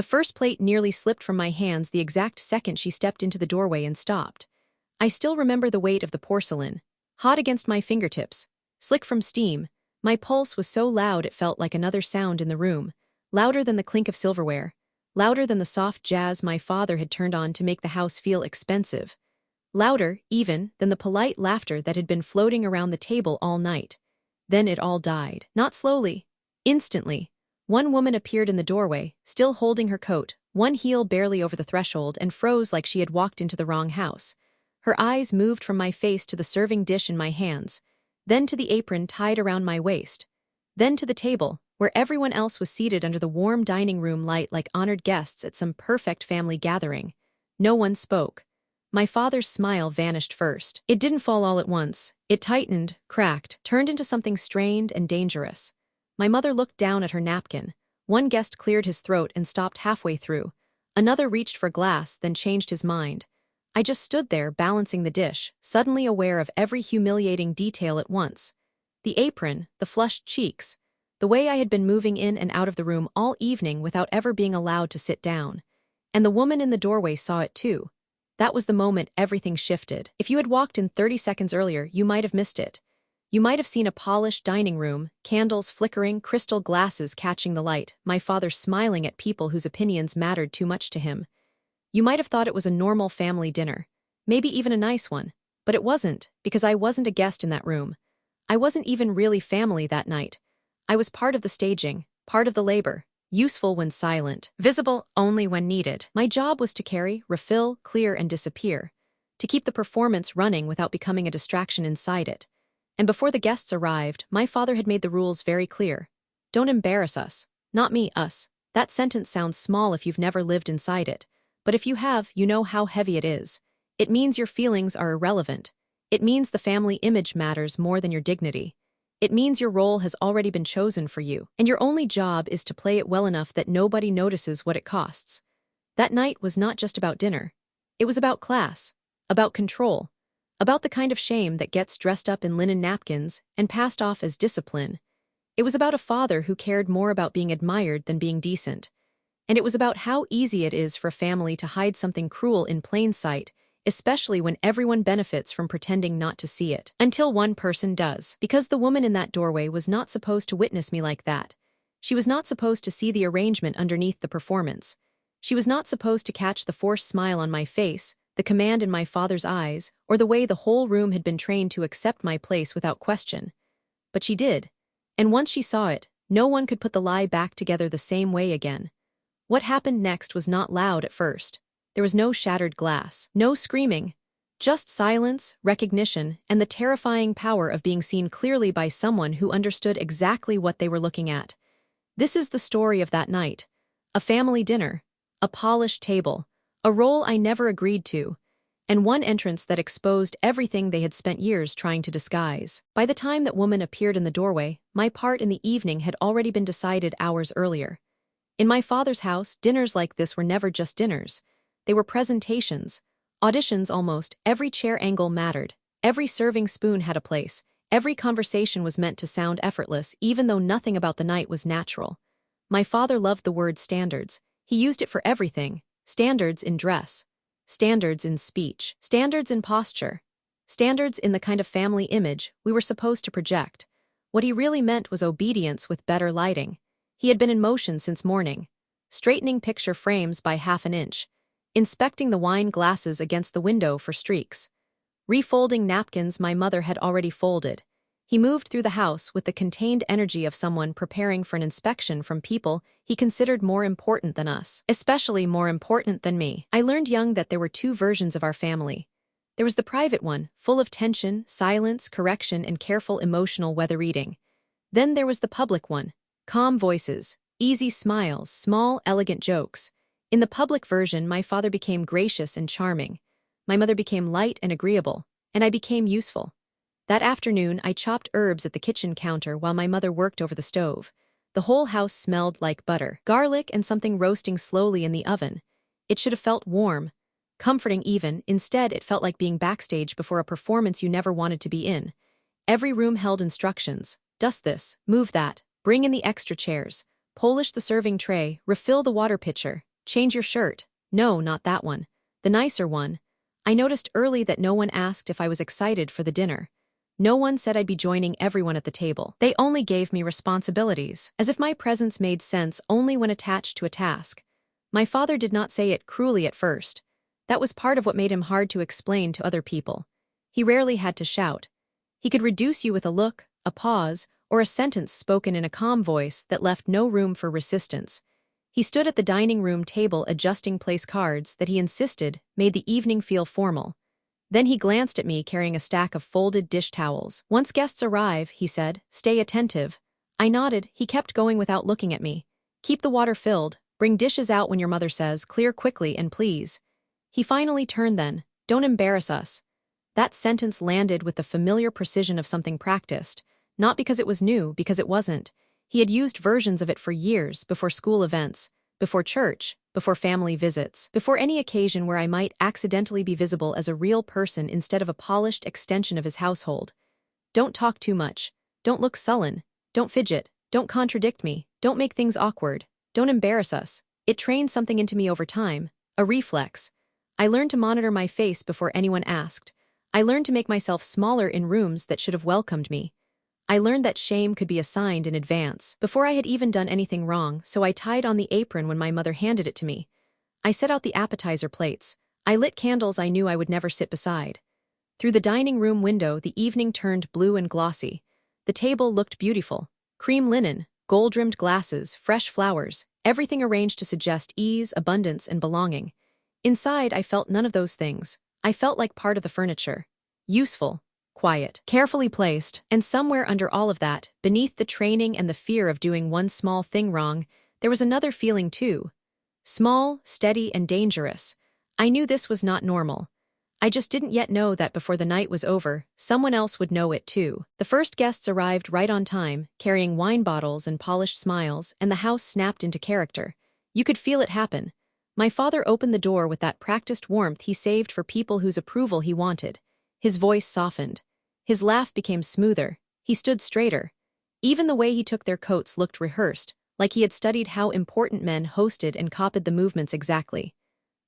The first plate nearly slipped from my hands the exact second she stepped into the doorway and stopped. I still remember the weight of the porcelain, hot against my fingertips, slick from steam. My pulse was so loud it felt like another sound in the room, louder than the clink of silverware, louder than the soft jazz my father had turned on to make the house feel expensive, louder, even, than the polite laughter that had been floating around the table all night. Then it all died. Not slowly. Instantly. One woman appeared in the doorway, still holding her coat, one heel barely over the threshold, and froze like she had walked into the wrong house. Her eyes moved from my face to the serving dish in my hands, then to the apron tied around my waist, then to the table, where everyone else was seated under the warm dining room light like honored guests at some perfect family gathering. No one spoke. My father's smile vanished first. It didn't fall all at once. It tightened, cracked, turned into something strained and dangerous. My mother looked down at her napkin. One guest cleared his throat and stopped halfway through. Another reached for glass, then changed his mind. I just stood there, balancing the dish, suddenly aware of every humiliating detail at once. The apron, the flushed cheeks, the way I had been moving in and out of the room all evening without ever being allowed to sit down. And the woman in the doorway saw it too. That was the moment everything shifted. If you had walked in 30 seconds earlier, you might have missed it. You might have seen a polished dining room, candles flickering, crystal glasses catching the light, my father smiling at people whose opinions mattered too much to him. You might have thought it was a normal family dinner, maybe even a nice one, but it wasn't, because I wasn't a guest in that room. I wasn't even really family that night. I was part of the staging, part of the labor, useful when silent, visible only when needed. My job was to carry, refill, clear, and disappear, to keep the performance running without becoming a distraction inside it. And before the guests arrived, my father had made the rules very clear. Don't embarrass us. Not me, us. That sentence sounds small if you've never lived inside it. But if you have, you know how heavy it is. It means your feelings are irrelevant. It means the family image matters more than your dignity. It means your role has already been chosen for you, and your only job is to play it well enough that nobody notices what it costs. That night was not just about dinner. It was about class, about control, about the kind of shame that gets dressed up in linen napkins and passed off as discipline. It was about a father who cared more about being admired than being decent. And it was about how easy it is for a family to hide something cruel in plain sight, especially when everyone benefits from pretending not to see it. Until one person does. Because the woman in that doorway was not supposed to witness me like that. She was not supposed to see the arrangement underneath the performance. She was not supposed to catch the forced smile on my face, the command in my father's eyes, or the way the whole room had been trained to accept my place without question. But she did. And once she saw it, no one could put the lie back together the same way again. What happened next was not loud at first. There was no shattered glass, no screaming, just silence, recognition, and the terrifying power of being seen clearly by someone who understood exactly what they were looking at. This is the story of that night. A family dinner, a polished table, a role I never agreed to, and one entrance that exposed everything they had spent years trying to disguise. By the time that woman appeared in the doorway, my part in the evening had already been decided hours earlier. In my father's house, dinners like this were never just dinners. They were presentations, auditions almost. Every chair angle mattered. Every serving spoon had a place. Every conversation was meant to sound effortless, even though nothing about the night was natural. My father loved the word standards. He used it for everything. Standards in dress. Standards in speech. Standards in posture. Standards in the kind of family image we were supposed to project. What he really meant was obedience with better lighting. He had been in motion since morning, straightening picture frames by half an inch, inspecting the wine glasses against the window for streaks, refolding napkins my mother had already folded. He moved through the house with the contained energy of someone preparing for an inspection from people he considered more important than us, especially more important than me. I learned young that there were two versions of our family. There was the private one, full of tension, silence, correction, and careful emotional weather reading. Then there was the public one. Calm voices, easy smiles, small, elegant jokes. In the public version, my father became gracious and charming. My mother became light and agreeable, and I became useful. That afternoon, I chopped herbs at the kitchen counter while my mother worked over the stove. The whole house smelled like butter, garlic, and something roasting slowly in the oven. It should have felt warm, comforting even. Instead, it felt like being backstage before a performance you never wanted to be in. Every room held instructions. Dust this, move that. Bring in the extra chairs, polish the serving tray, refill the water pitcher. Change your shirt. No, not that one. The nicer one. I noticed early that no one asked if I was excited for the dinner. No one said I'd be joining everyone at the table. They only gave me responsibilities, as if my presence made sense only when attached to a task. My father did not say it cruelly at first. That was part of what made him hard to explain to other people. He rarely had to shout. He could reduce you with a look, a pause, or a sentence spoken in a calm voice that left no room for resistance. He stood at the dining room table adjusting place cards that he insisted made the evening feel formal. Then he glanced at me carrying a stack of folded dish towels. "Once guests arrive," he said, "stay attentive." I nodded. He kept going without looking at me. "Keep the water filled. Bring dishes out when your mother says, clear quickly and please." He finally turned then. "Don't embarrass us." That sentence landed with the familiar precision of something practiced, not because it was new, because it wasn't. He had used versions of it for years, before school events, before church, before family visits, before any occasion where I might accidentally be visible as a real person instead of a polished extension of his household. "Don't talk too much. Don't look sullen. Don't fidget. Don't contradict me. Don't make things awkward. Don't embarrass us." It trained something into me over time, a reflex. I learned to monitor my face before anyone asked. I learned to make myself smaller in rooms that should have welcomed me. I learned that shame could be assigned in advance, before I had even done anything wrong, so I tied on the apron when my mother handed it to me. I set out the appetizer plates. I lit candles I knew I would never sit beside. Through the dining room window, the evening turned blue and glossy. The table looked beautiful. Cream linen, gold-rimmed glasses, fresh flowers, everything arranged to suggest ease, abundance, and belonging. Inside, I felt none of those things. I felt like part of the furniture. Useful. Quiet, carefully placed, and somewhere under all of that, beneath the training and the fear of doing one small thing wrong, there was another feeling too. Small, steady, and dangerous. I knew this was not normal. I just didn't yet know that before the night was over, someone else would know it too. The first guests arrived right on time, carrying wine bottles and polished smiles, and the house snapped into character. You could feel it happen. My father opened the door with that practiced warmth he saved for people whose approval he wanted. His voice softened. His laugh became smoother. He stood straighter. Even the way he took their coats looked rehearsed, like he had studied how important men hosted and copied the movements exactly.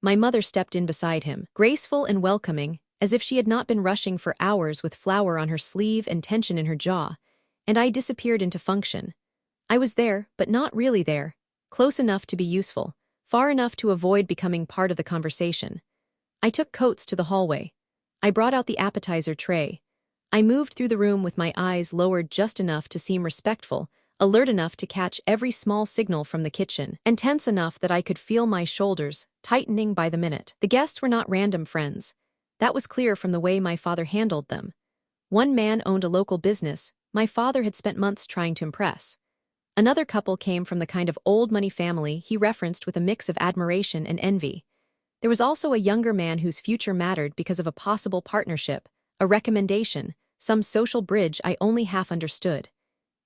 My mother stepped in beside him, graceful and welcoming, as if she had not been rushing for hours with flour on her sleeve and tension in her jaw, and I disappeared into function. I was there, but not really there, close enough to be useful, far enough to avoid becoming part of the conversation. I took coats to the hallway. I brought out the appetizer tray. I moved through the room with my eyes lowered just enough to seem respectful, alert enough to catch every small signal from the kitchen, and tense enough that I could feel my shoulders tightening by the minute. The guests were not random friends. That was clear from the way my father handled them. One man owned a local business my father had spent months trying to impress. Another couple came from the kind of old-money family he referenced with a mix of admiration and envy. There was also a younger man whose future mattered because of a possible partnership, a recommendation, some social bridge I only half understood.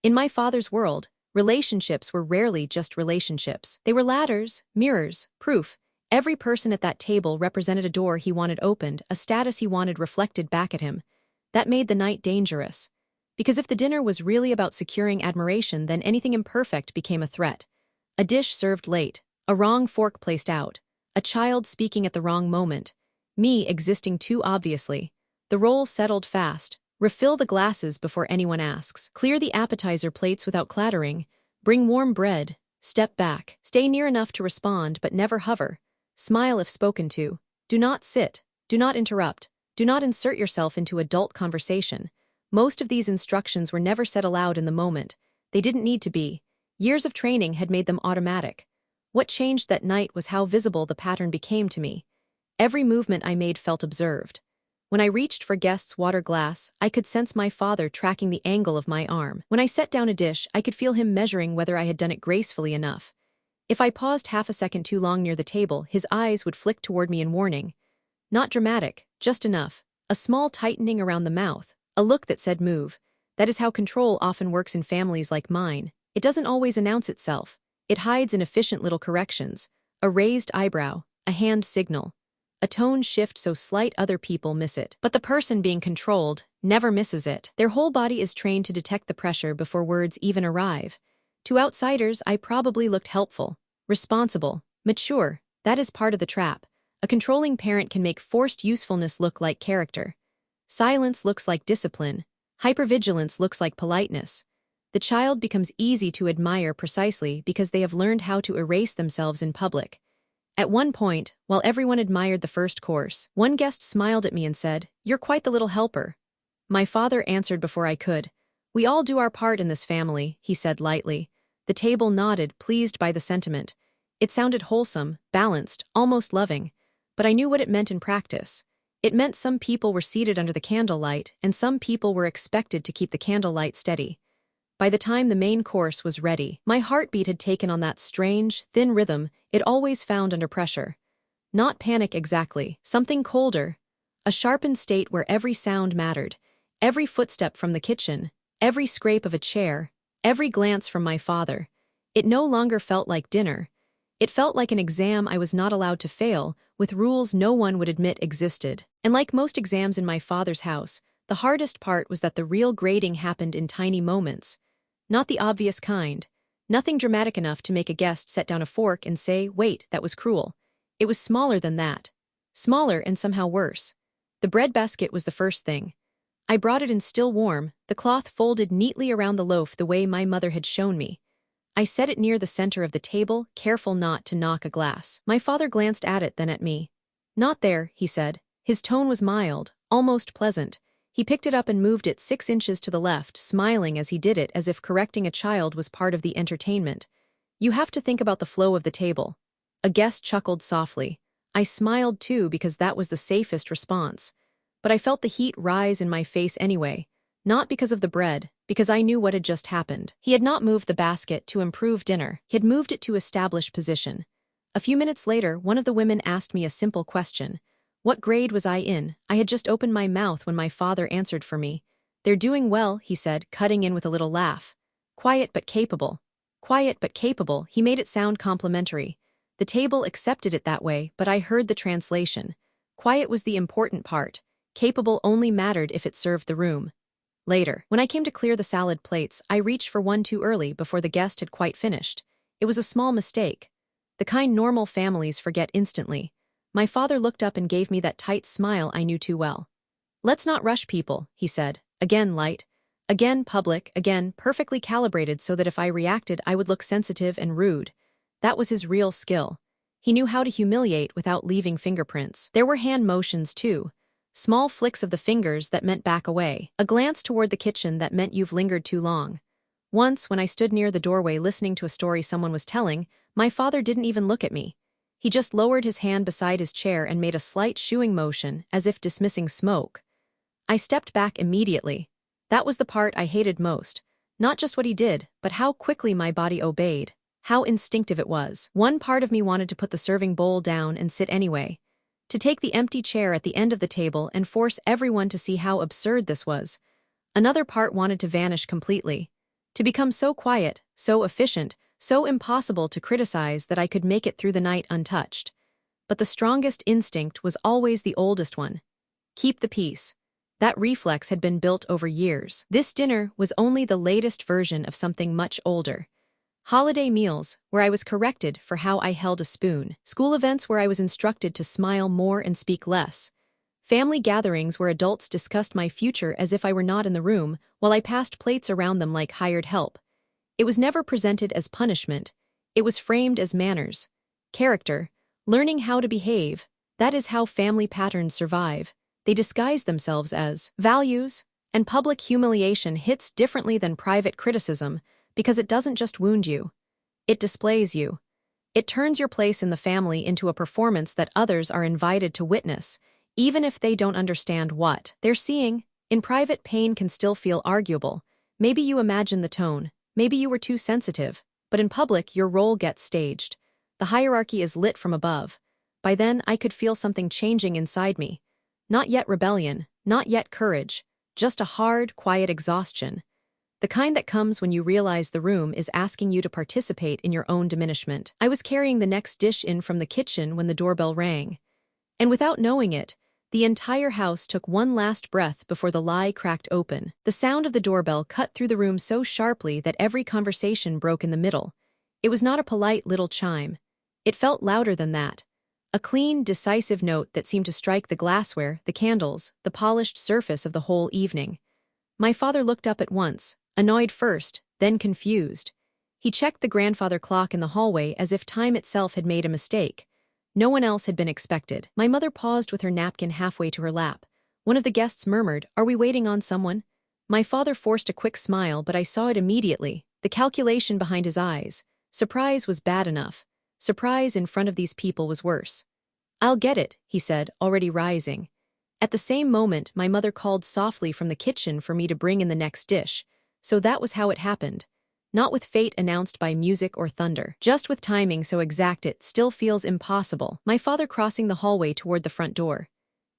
In my father's world, relationships were rarely just relationships. They were ladders, mirrors, proof. Every person at that table represented a door he wanted opened, a status he wanted reflected back at him. That made the night dangerous. Because if the dinner was really about securing admiration, then anything imperfect became a threat. A dish served late, a wrong fork placed out, a child speaking at the wrong moment, me existing too obviously. The role settled fast. Refill the glasses before anyone asks. Clear the appetizer plates without clattering. Bring warm bread. Step back. Stay near enough to respond, but never hover. Smile if spoken to. Do not sit. Do not interrupt. Do not insert yourself into adult conversation. Most of these instructions were never said aloud in the moment. They didn't need to be. Years of training had made them automatic. What changed that night was how visible the pattern became to me. Every movement I made felt observed. When I reached for guests' water glass, I could sense my father tracking the angle of my arm. When I set down a dish, I could feel him measuring whether I had done it gracefully enough. If I paused half a second too long near the table, his eyes would flick toward me in warning. Not dramatic, just enough. A small tightening around the mouth, a look that said move. That is how control often works in families like mine. It doesn't always announce itself. It hides in efficient little corrections. A raised eyebrow, a hand signal. A tone shift so slight other people miss it. But the person being controlled never misses it. Their whole body is trained to detect the pressure before words even arrive. To outsiders, I probably looked helpful, responsible, mature, That is part of the trap. A controlling parent can make forced usefulness look like character. Silence looks like discipline. Hypervigilance looks like politeness. The child becomes easy to admire precisely because they have learned how to erase themselves in public. At one point, while everyone admired the first course, one guest smiled at me and said, "You're quite the little helper." My father answered before I could. "We all do our part in this family," he said lightly. The table nodded, pleased by the sentiment. It sounded wholesome, balanced, almost loving. But I knew what it meant in practice. It meant some people were seated under the candlelight, and some people were expected to keep the candlelight steady. By the time the main course was ready, my heartbeat had taken on that strange, thin rhythm it always found under pressure. Not panic exactly, something colder. A sharpened state where every sound mattered. Every footstep from the kitchen, every scrape of a chair, every glance from my father. It no longer felt like dinner. It felt like an exam I was not allowed to fail, with rules no one would admit existed. And like most exams in my father's house, the hardest part was that the real grading happened in tiny moments. Not the obvious kind. Nothing dramatic enough to make a guest set down a fork and say, "Wait, that was cruel." It was smaller than that. Smaller and somehow worse. The bread basket was the first thing. I brought it in still warm, the cloth folded neatly around the loaf the way my mother had shown me. I set it near the center of the table, careful not to knock a glass. My father glanced at it, then at me. "Not there," he said. His tone was mild, almost pleasant. He picked it up and moved it 6 inches to the left, smiling as he did it as if correcting a child was part of the entertainment. "You have to think about the flow of the table." A guest chuckled softly. I smiled too because that was the safest response. But I felt the heat rise in my face anyway, not because of the bread, because I knew what had just happened. He had not moved the basket to improve dinner, he had moved it to establish position. A few minutes later, one of the women asked me a simple question. What grade was I in? I had just opened my mouth when my father answered for me. "They're doing well," he said, cutting in with a little laugh. "Quiet but capable." Quiet but capable, he made it sound complimentary. The table accepted it that way, but I heard the translation. Quiet was the important part. Capable only mattered if it served the room. Later, when I came to clear the salad plates, I reached for one too early before the guest had quite finished. It was a small mistake. The kind normal families forget instantly. My father looked up and gave me that tight smile I knew too well. "Let's not rush people," he said. Again light. Again public, again perfectly calibrated so that if I reacted I would look sensitive and rude. That was his real skill. He knew how to humiliate without leaving fingerprints. There were hand motions too. Small flicks of the fingers that meant back away. A glance toward the kitchen that meant you've lingered too long. Once, when I stood near the doorway listening to a story someone was telling, my father didn't even look at me. He just lowered his hand beside his chair and made a slight shooing motion, as if dismissing smoke. I stepped back immediately. That was the part I hated most. Not just what he did, but how quickly my body obeyed. How instinctive it was. One part of me wanted to put the serving bowl down and sit anyway. To take the empty chair at the end of the table and force everyone to see how absurd this was. Another part wanted to vanish completely. To become so quiet, so efficient, so impossible to criticize that I could make it through the night untouched. But the strongest instinct was always the oldest one. Keep the peace. That reflex had been built over years. This dinner was only the latest version of something much older. Holiday meals, where I was corrected for how I held a spoon. School events where I was instructed to smile more and speak less. Family gatherings where adults discussed my future as if I were not in the room, while I passed plates around them like hired help. It was never presented as punishment. It was framed as manners. Character. Learning how to behave. That is how family patterns survive. They disguise themselves as values, and public humiliation hits differently than private criticism because it doesn't just wound you. It displays you. It turns your place in the family into a performance that others are invited to witness, even if they don't understand what they're seeing. In private, pain can still feel arguable. Maybe you imagine the tone. Maybe you were too sensitive. But in public, your role gets staged. The hierarchy is lit from above. By then, I could feel something changing inside me. Not yet rebellion, not yet courage, just a hard, quiet exhaustion. The kind that comes when you realize the room is asking you to participate in your own diminishment. I was carrying the next dish in from the kitchen when the doorbell rang. And without knowing it, the entire house took one last breath before the lie cracked open. The sound of the doorbell cut through the room so sharply that every conversation broke in the middle. It was not a polite little chime. It felt louder than that. A clean, decisive note that seemed to strike the glassware, the candles, the polished surface of the whole evening. My father looked up at once, annoyed first, then confused. He checked the grandfather clock in the hallway as if time itself had made a mistake. No one else had been expected. My mother paused with her napkin halfway to her lap. One of the guests murmured, "Are we waiting on someone?" My father forced a quick smile, but I saw it immediately, the calculation behind his eyes. Surprise was bad enough. Surprise in front of these people was worse. "I'll get it," he said, already rising. At the same moment, my mother called softly from the kitchen for me to bring in the next dish. So that was how it happened. Not with fate announced by music or thunder. Just with timing so exact it still feels impossible. My father crossing the hallway toward the front door.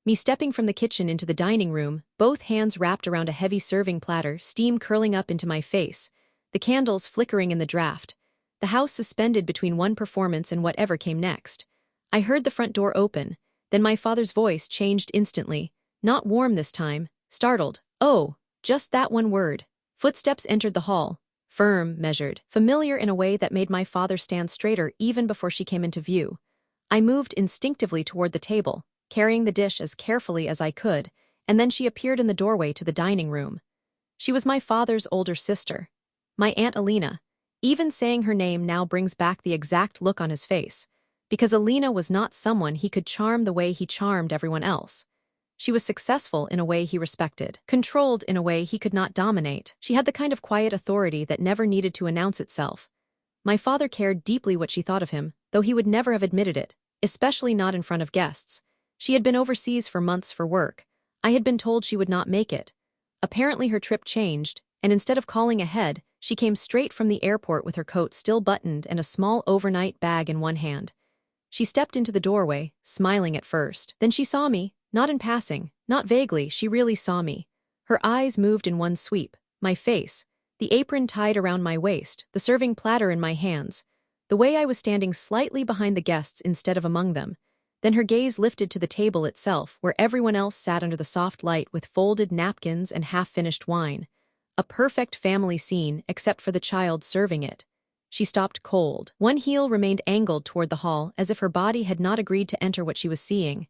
Me stepping from the kitchen into the dining room, both hands wrapped around a heavy serving platter, steam curling up into my face. The candles flickering in the draft. The house suspended between one performance and whatever came next. I heard the front door open. Then my father's voice changed instantly. Not warm this time, startled. "Oh, just that one word." Footsteps entered the hall. Firm, measured, familiar in a way that made my father stand straighter even before she came into view. I moved instinctively toward the table, carrying the dish as carefully as I could, and then she appeared in the doorway to the dining room. She was my father's older sister. My Aunt Alina. Even saying her name now brings back the exact look on his face. Because Alina was not someone he could charm the way he charmed everyone else. She was successful in a way he respected, controlled in a way he could not dominate. She had the kind of quiet authority that never needed to announce itself. My father cared deeply what she thought of him, though he would never have admitted it, especially not in front of guests. She had been overseas for months for work. I had been told she would not make it. Apparently her trip changed, and instead of calling ahead, she came straight from the airport with her coat still buttoned and a small overnight bag in one hand. She stepped into the doorway, smiling at first. Then she saw me, not in passing, not vaguely, she really saw me. Her eyes moved in one sweep. My face, the apron tied around my waist, the serving platter in my hands, the way I was standing slightly behind the guests instead of among them. Then her gaze lifted to the table itself, where everyone else sat under the soft light with folded napkins and half-finished wine. A perfect family scene, except for the child serving it. She stopped cold. One heel remained angled toward the hall, as if her body had not agreed to enter what she was seeing.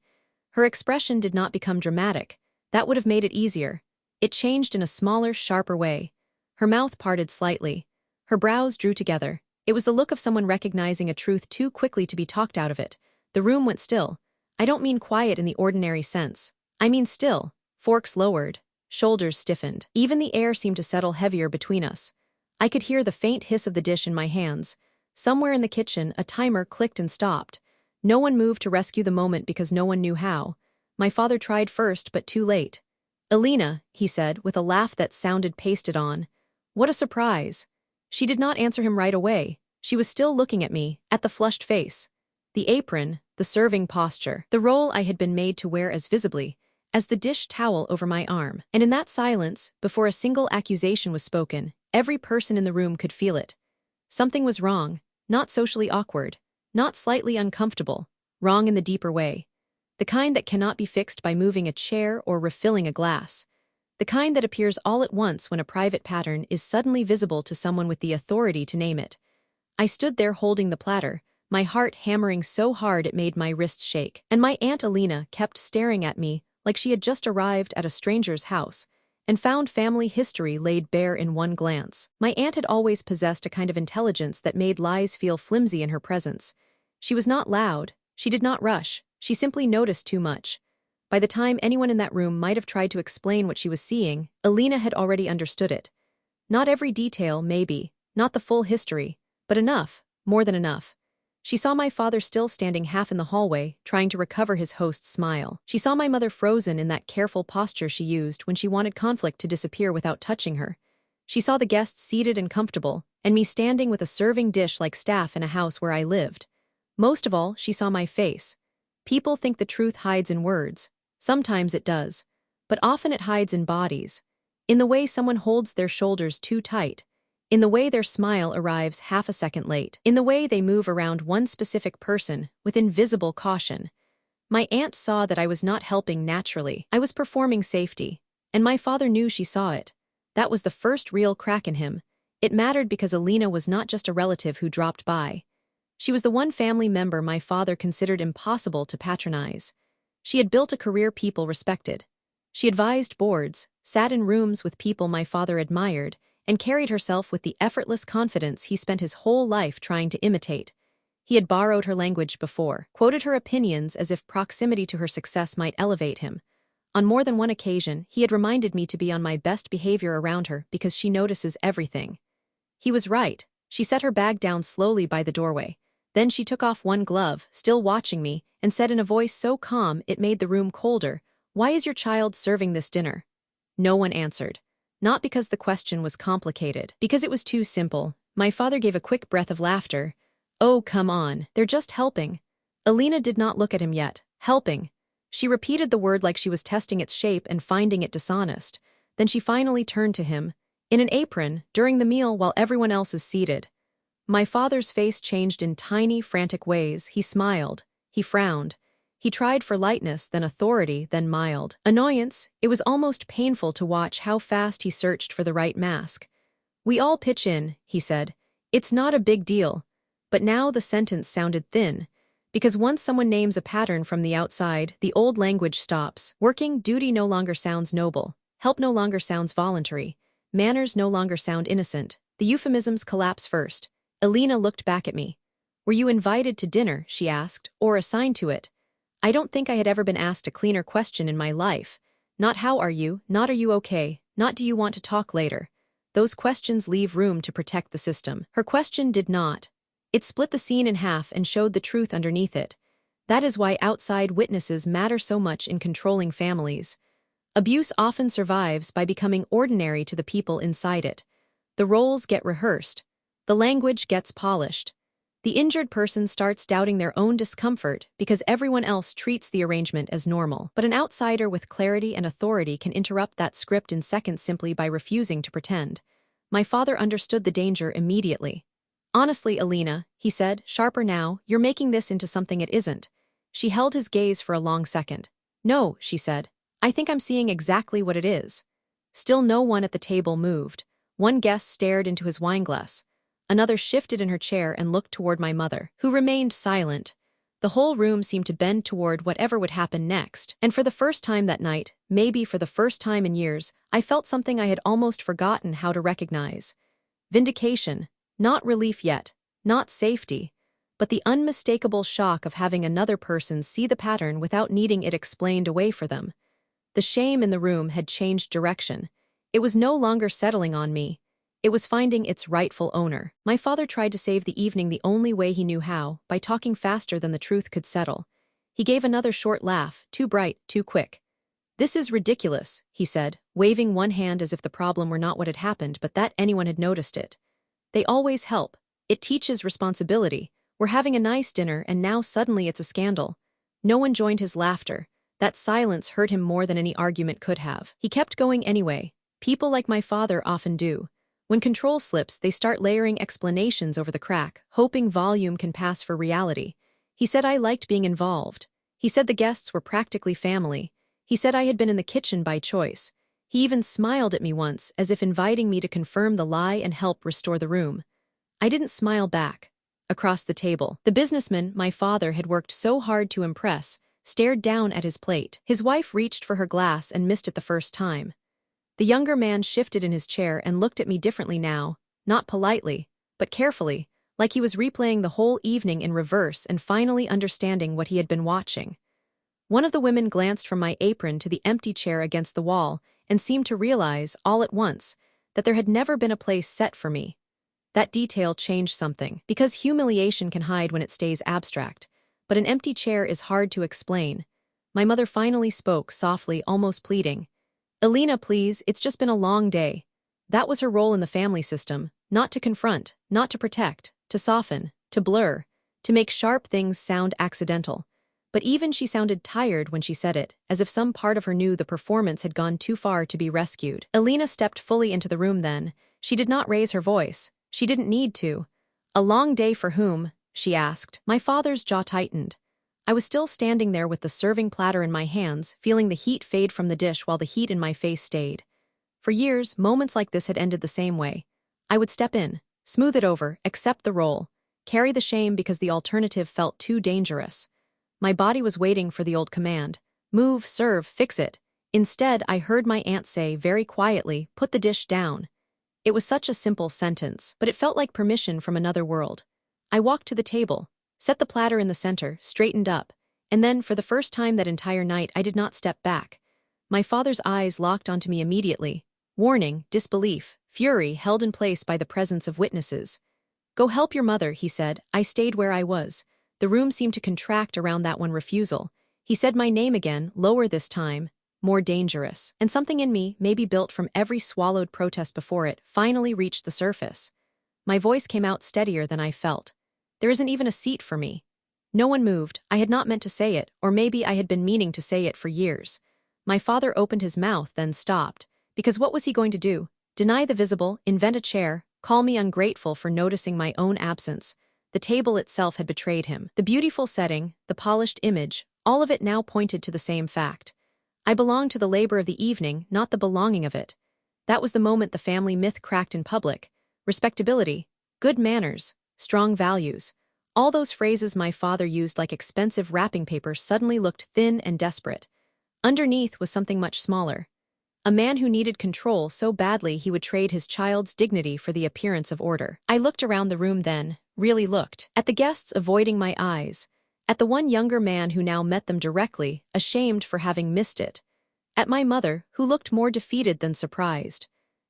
Her expression did not become dramatic. That would have made it easier. It changed in a smaller, sharper way. Her mouth parted slightly. Her brows drew together. It was the look of someone recognizing a truth too quickly to be talked out of it. The room went still. I don't mean quiet in the ordinary sense. I mean still. Forks lowered. Shoulders stiffened. Even the air seemed to settle heavier between us. I could hear the faint hiss of the dish in my hands. Somewhere in the kitchen, a timer clicked and stopped. No one moved to rescue the moment because no one knew how. My father tried first, but too late. "Alina," he said, with a laugh that sounded pasted on. What a surprise. She did not answer him right away. She was still looking at me, at the flushed face. The apron, the serving posture, the role I had been made to wear as visibly as the dish towel over my arm. And in that silence, before a single accusation was spoken, every person in the room could feel it. Something was wrong, not socially awkward, not slightly uncomfortable, wrong in the deeper way. The kind that cannot be fixed by moving a chair or refilling a glass. The kind that appears all at once when a private pattern is suddenly visible to someone with the authority to name it. I stood there holding the platter, my heart hammering so hard it made my wrists shake. And my Aunt Alina kept staring at me like she had just arrived at a stranger's house and found family history laid bare in one glance. My aunt had always possessed a kind of intelligence that made lies feel flimsy in her presence. She was not loud, she did not rush, she simply noticed too much. By the time anyone in that room might have tried to explain what she was seeing, Alina had already understood it. Not every detail, maybe, not the full history, but enough, more than enough. She saw my father still standing half in the hallway, trying to recover his host's smile. She saw my mother frozen in that careful posture she used when she wanted conflict to disappear without touching her. She saw the guests seated and comfortable, and me standing with a serving dish like staff in a house where I lived. Most of all, she saw my face. People think the truth hides in words. Sometimes it does. But often it hides in bodies. In the way someone holds their shoulders too tight. In the way their smile arrives half a second late. In the way they move around one specific person with invisible caution. My aunt saw that I was not helping naturally. I was performing safety. And my father knew she saw it. That was the first real crack in him. It mattered because Alina was not just a relative who dropped by. She was the one family member my father considered impossible to patronize. She had built a career people respected. She advised boards, sat in rooms with people my father admired, and carried herself with the effortless confidence he spent his whole life trying to imitate. He had borrowed her language before, quoted her opinions as if proximity to her success might elevate him. On more than one occasion, he had reminded me to be on my best behavior around her because she notices everything. He was right. She set her bag down slowly by the doorway. Then she took off one glove, still watching me, and said in a voice so calm it made the room colder, "Why is your child serving this dinner?" No one answered. Not because the question was complicated, because it was too simple. My father gave a quick breath of laughter. "Oh, come on, they're just helping." Alina did not look at him yet. Helping. She repeated the word like she was testing its shape and finding it dishonest. Then she finally turned to him, in an apron, during the meal while everyone else is seated. My father's face changed in tiny, frantic ways. He smiled. He frowned. He tried for lightness, then authority, then mild annoyance. It was almost painful to watch how fast he searched for the right mask. "We all pitch in," he said. "It's not a big deal." But now the sentence sounded thin, because once someone names a pattern from the outside, the old language stops. Working duty no longer sounds noble. Help no longer sounds voluntary. Manners no longer sound innocent. The euphemisms collapse first. Alina looked back at me. "Were you invited to dinner?" she asked, "or assigned to it?" I don't think I had ever been asked a cleaner question in my life. Not "how are you," not "are you okay," not "do you want to talk later." Those questions leave room to protect the system. Her question did not. It split the scene in half and showed the truth underneath it. That is why outside witnesses matter so much in controlling families. Abuse often survives by becoming ordinary to the people inside it. The roles get rehearsed. The language gets polished. The injured person starts doubting their own discomfort because everyone else treats the arrangement as normal. But an outsider with clarity and authority can interrupt that script in seconds simply by refusing to pretend. My father understood the danger immediately. "Honestly, Alina," he said, sharper now, "you're making this into something it isn't." She held his gaze for a long second. "No," she said. "I think I'm seeing exactly what it is." Still no one at the table moved. One guest stared into his wineglass. Another shifted in her chair and looked toward my mother, who remained silent. The whole room seemed to bend toward whatever would happen next, and for the first time that night, maybe for the first time in years, I felt something I had almost forgotten how to recognize. Vindication. Not relief yet, not safety, but the unmistakable shock of having another person see the pattern without needing it explained away for them. The shame in the room had changed direction. It was no longer settling on me. It was finding its rightful owner. My father tried to save the evening the only way he knew how, by talking faster than the truth could settle. He gave another short laugh, too bright, too quick. "This is ridiculous," he said, waving one hand as if the problem were not what had happened but that anyone had noticed it. "They always help. It teaches responsibility. We're having a nice dinner and now suddenly it's a scandal." No one joined his laughter. That silence hurt him more than any argument could have. He kept going anyway. People like my father often do. When control slips, they start layering explanations over the crack, hoping volume can pass for reality. He said I liked being involved. He said the guests were practically family. He said I had been in the kitchen by choice. He even smiled at me once, as if inviting me to confirm the lie and help restore the room. I didn't smile back. Across the table, the businessman my father had worked so hard to impress stared down at his plate. His wife reached for her glass and missed it the first time. The younger man shifted in his chair and looked at me differently now, not politely, but carefully, like he was replaying the whole evening in reverse and finally understanding what he had been watching. One of the women glanced from my apron to the empty chair against the wall and seemed to realize, all at once, that there had never been a place set for me. That detail changed something, because humiliation can hide when it stays abstract, but an empty chair is hard to explain. My mother finally spoke, softly, almost pleading. "Alina, please, it's just been a long day." That was her role in the family system, not to confront, not to protect, to soften, to blur, to make sharp things sound accidental. But even she sounded tired when she said it, as if some part of her knew the performance had gone too far to be rescued. Alina stepped fully into the room then. She did not raise her voice. She didn't need to. "A long day for whom?" she asked. My father's jaw tightened. I was still standing there with the serving platter in my hands, feeling the heat fade from the dish while the heat in my face stayed. For years, moments like this had ended the same way. I would step in, smooth it over, accept the role. carry the shame because the alternative felt too dangerous. My body was waiting for the old command. Move, serve, fix it. Instead, I heard my aunt say very quietly, put the dish down. It was such a simple sentence, but it felt like permission from another world. I walked to the table, set the platter in the center, straightened up, and then, for the first time that entire night, I did not step back. My father's eyes locked onto me immediately. Warning, disbelief, fury held in place by the presence of witnesses. Go help your mother, he said. I stayed where I was. The room seemed to contract around that one refusal. He said my name again, lower this time, more dangerous. And something in me, maybe built from every swallowed protest before it, finally reached the surface. My voice came out steadier than I felt. There isn't even a seat for me. No one moved. I had not meant to say it, or maybe I had been meaning to say it for years. My father opened his mouth, then stopped. Because what was he going to do? Deny the visible, invent a chair, call me ungrateful for noticing my own absence. The table itself had betrayed him. The beautiful setting, the polished image, all of it now pointed to the same fact. I belonged to the labor of the evening, not the belonging of it. That was the moment the family myth cracked in public. Respectability, good manners, strong values. All those phrases my father used like expensive wrapping paper suddenly looked thin and desperate. Underneath was something much smaller. A man who needed control so badly he would trade his child's dignity for the appearance of order. I looked around the room then, really looked, at the guests avoiding my eyes, at the one younger man who now met them directly, ashamed for having missed it, at my mother, who looked more defeated than surprised,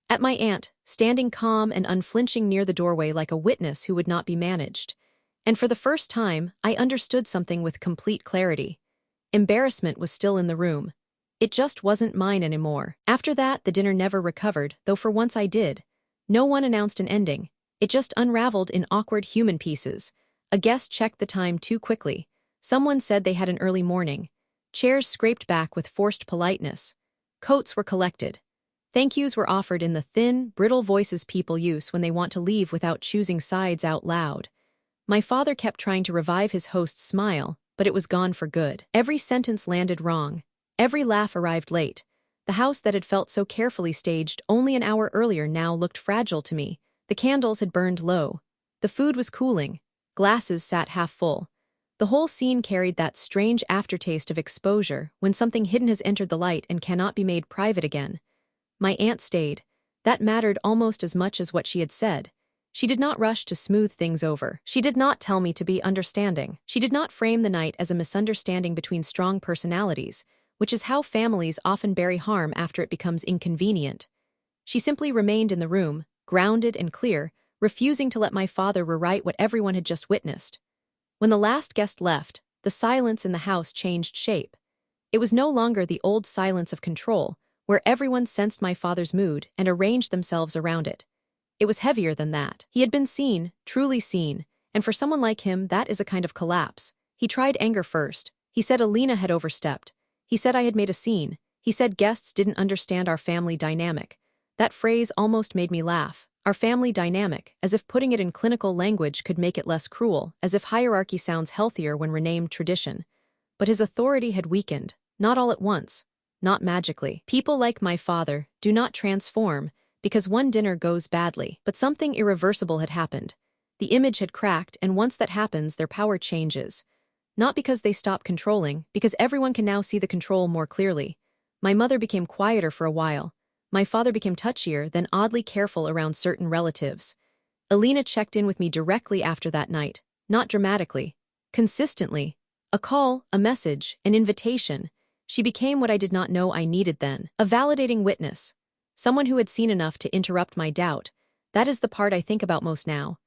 at my aunt, standing calm and unflinching near the doorway like a witness who would not be managed. And for the first time, I understood something with complete clarity. Embarrassment was still in the room. It just wasn't mine anymore. After that, the dinner never recovered, though for once I did. No one announced an ending. It just unraveled in awkward human pieces. A guest checked the time too quickly. Someone said they had an early morning. Chairs scraped back with forced politeness. Coats were collected. Thank yous were offered in the thin, brittle voices people use when they want to leave without choosing sides out loud. My father kept trying to revive his host's smile, but it was gone for good. Every sentence landed wrong. Every laugh arrived late. The house that had felt so carefully staged only an hour earlier now looked fragile to me. The candles had burned low. The food was cooling. Glasses sat half full. The whole scene carried that strange aftertaste of exposure when something hidden has entered the light and cannot be made private again. My aunt stayed. That mattered almost as much as what she had said. She did not rush to smooth things over. She did not tell me to be understanding. She did not frame the night as a misunderstanding between strong personalities, which is how families often bury harm after it becomes inconvenient. She simply remained in the room, grounded and clear, refusing to let my father rewrite what everyone had just witnessed. When the last guest left, the silence in the house changed shape. It was no longer the old silence of control, where everyone sensed my father's mood and arranged themselves around it. It was heavier than that. He had been seen, truly seen, and for someone like him, that is a kind of collapse. He tried anger first. He said Alina had overstepped. He said I had made a scene. He said guests didn't understand our family dynamic. That phrase almost made me laugh. Our family dynamic, as if putting it in clinical language could make it less cruel, as if hierarchy sounds healthier when renamed tradition. But his authority had weakened, not all at once, not magically. People like my father do not transform because one dinner goes badly, but something irreversible had happened. The image had cracked, and once that happens, their power changes. Not because they stop controlling, because everyone can now see the control more clearly. My mother became quieter for a while. My father became touchier, then oddly careful around certain relatives. Alina checked in with me directly after that night, not dramatically, consistently. A call, a message, an invitation. She became what I did not know I needed then, a validating witness. Someone who had seen enough to interrupt my doubt. That is the part I think about most now.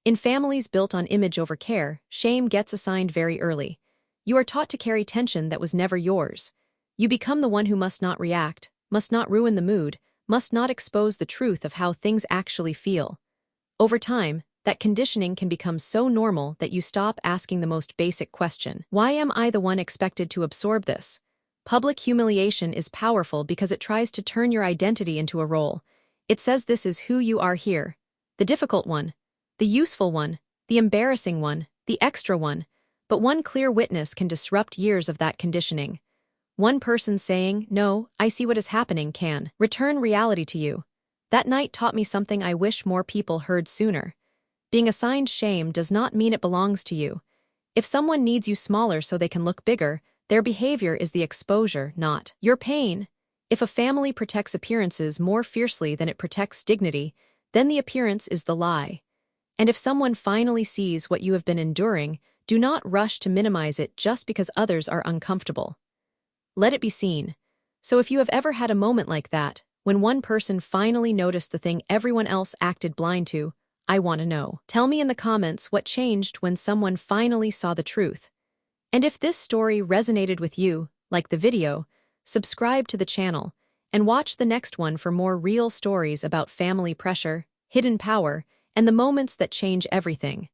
In families built on image over care, shame gets assigned very early. You are taught to carry tension that was never yours. You become the one who must not react, must not ruin the mood, must not expose the truth of how things actually feel. Over time, that conditioning can become so normal that you stop asking the most basic question. Why am I the one expected to absorb this? Public humiliation is powerful because it tries to turn your identity into a role. It says this is who you are here. The difficult one, the useful one, the embarrassing one, the extra one. But one clear witness can disrupt years of that conditioning. One person saying, "No, I see what is happening," can return reality to you. That night taught me something I wish more people heard sooner. Being assigned shame does not mean it belongs to you. If someone needs you smaller so they can look bigger, their behavior is the exposure, not your pain. If a family protects appearances more fiercely than it protects dignity, then the appearance is the lie. And if someone finally sees what you have been enduring, do not rush to minimize it just because others are uncomfortable. Let it be seen. So if you have ever had a moment like that, when one person finally noticed the thing everyone else acted blind to, I want to know. Tell me in the comments what changed when someone finally saw the truth. And if this story resonated with you, like the video, subscribe to the channel, and watch the next one for more real stories about family pressure, hidden power, and the moments that change everything.